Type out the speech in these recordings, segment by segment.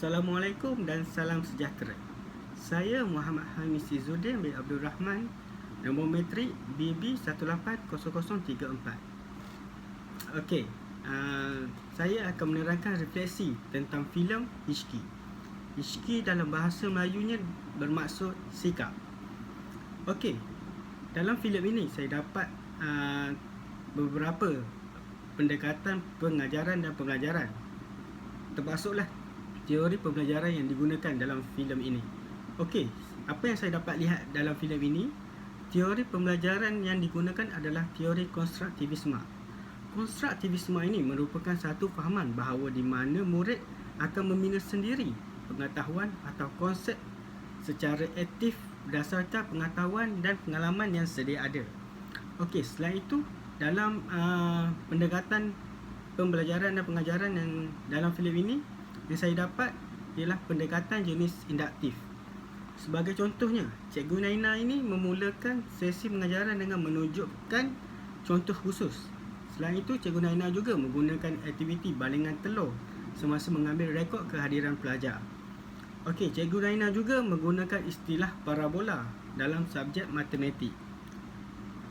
Assalamualaikum dan salam sejahtera. Saya Muhammad Hamis Izzuddin bin Abdul Rahman, nombor metrik BB180034. Okey, saya akan menerangkan refleksi tentang filem Ishqi. Ishqi dalam bahasa Melayunya bermaksud sikap. Okey, dalam filem ini saya dapat beberapa pendekatan pengajaran dan pembelajaran, termasuklah teori pembelajaran yang digunakan dalam filem ini. Okey, apa yang saya dapat lihat dalam filem ini, teori pembelajaran yang digunakan adalah teori konstruktivisme. Konstruktivisme ini merupakan satu fahaman bahawa di mana murid akan membina sendiri pengetahuan atau konsep secara aktif berdasarkan pengetahuan dan pengalaman yang sedia ada. Okey, selain itu dalam pendekatan pembelajaran dan pengajaran yang dalam filem ini yang saya dapat ialah pendekatan jenis induktif. Sebagai contohnya, Cikgu Naina ini memulakan sesi pengajaran dengan menunjukkan contoh khusus. Selain itu, Cikgu Naina juga menggunakan aktiviti balingan telur semasa mengambil rekod kehadiran pelajar. Okey, Cikgu Naina juga menggunakan istilah parabola dalam subjek matematik.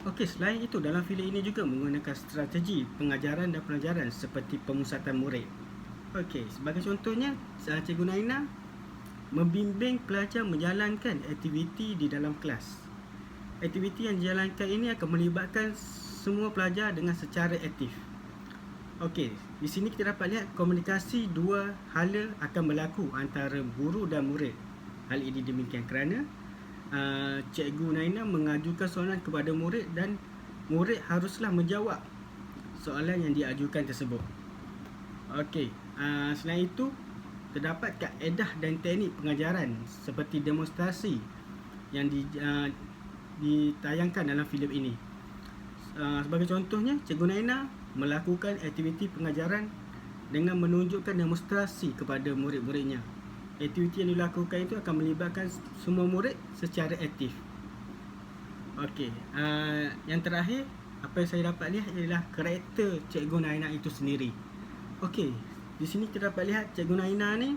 Okey, selain itu dalam filem ini juga menggunakan strategi pengajaran dan pelajaran seperti pemusatan murid. Okey, sebagai contohnya, Cikgu Naina membimbing pelajar menjalankan aktiviti di dalam kelas. Aktiviti yang dijalankan ini akan melibatkan semua pelajar dengan secara aktif. Okey, di sini kita dapat lihat komunikasi dua hala akan berlaku antara guru dan murid. Hal ini demikian kerana Cikgu Naina mengajukan soalan kepada murid dan murid haruslah menjawab soalan yang diajukan tersebut. Okey, selain itu terdapat kaedah dan teknik pengajaran seperti demonstrasi yang ditayangkan dalam filem ini. Sebagai contohnya, Cikgu Naina melakukan aktiviti pengajaran dengan menunjukkan demonstrasi kepada murid-muridnya. Aktiviti yang dilakukan itu akan melibatkan semua murid secara aktif. Okey, yang terakhir, apa yang saya dapat lihat ialah karakter Cikgu Naina itu sendiri. Okey, di sini kita dapat lihat Cikgu Naina ni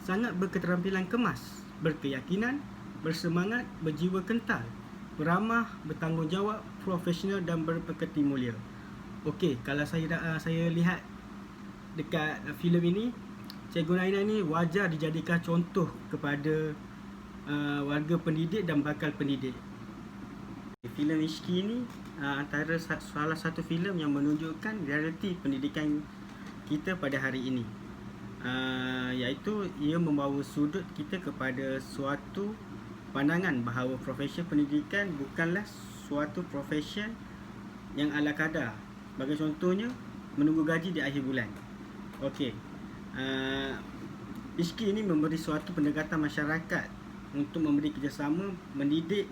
sangat berketerampilan kemas, berkeyakinan, bersemangat, berjiwa kental, beramah, bertanggungjawab, profesional dan berpekerti mulia. Okey, kalau saya lihat dekat filem ini, Cikgu Naina ni wajar dijadikan contoh kepada warga pendidik dan bakal pendidik. Filem Ishqi ni antara salah satu filem yang menunjukkan realiti pendidikan kita pada hari ini, iaitu ia membawa sudut kita kepada suatu pandangan bahawa profesi pendidikan bukanlah suatu profesi yang ala kadar. Bagi contohnya, menunggu gaji di akhir bulan. Okey, Ishqi ini memberi suatu pendekatan masyarakat untuk memberi kerjasama, mendidik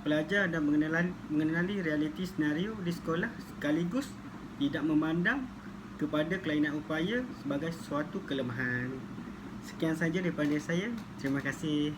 pelajar dan mengenali realiti senario di sekolah sekaligus tidak memandang kepada kelainan upaya sebagai suatu kelemahan. Sekian saja daripada saya. Terima kasih.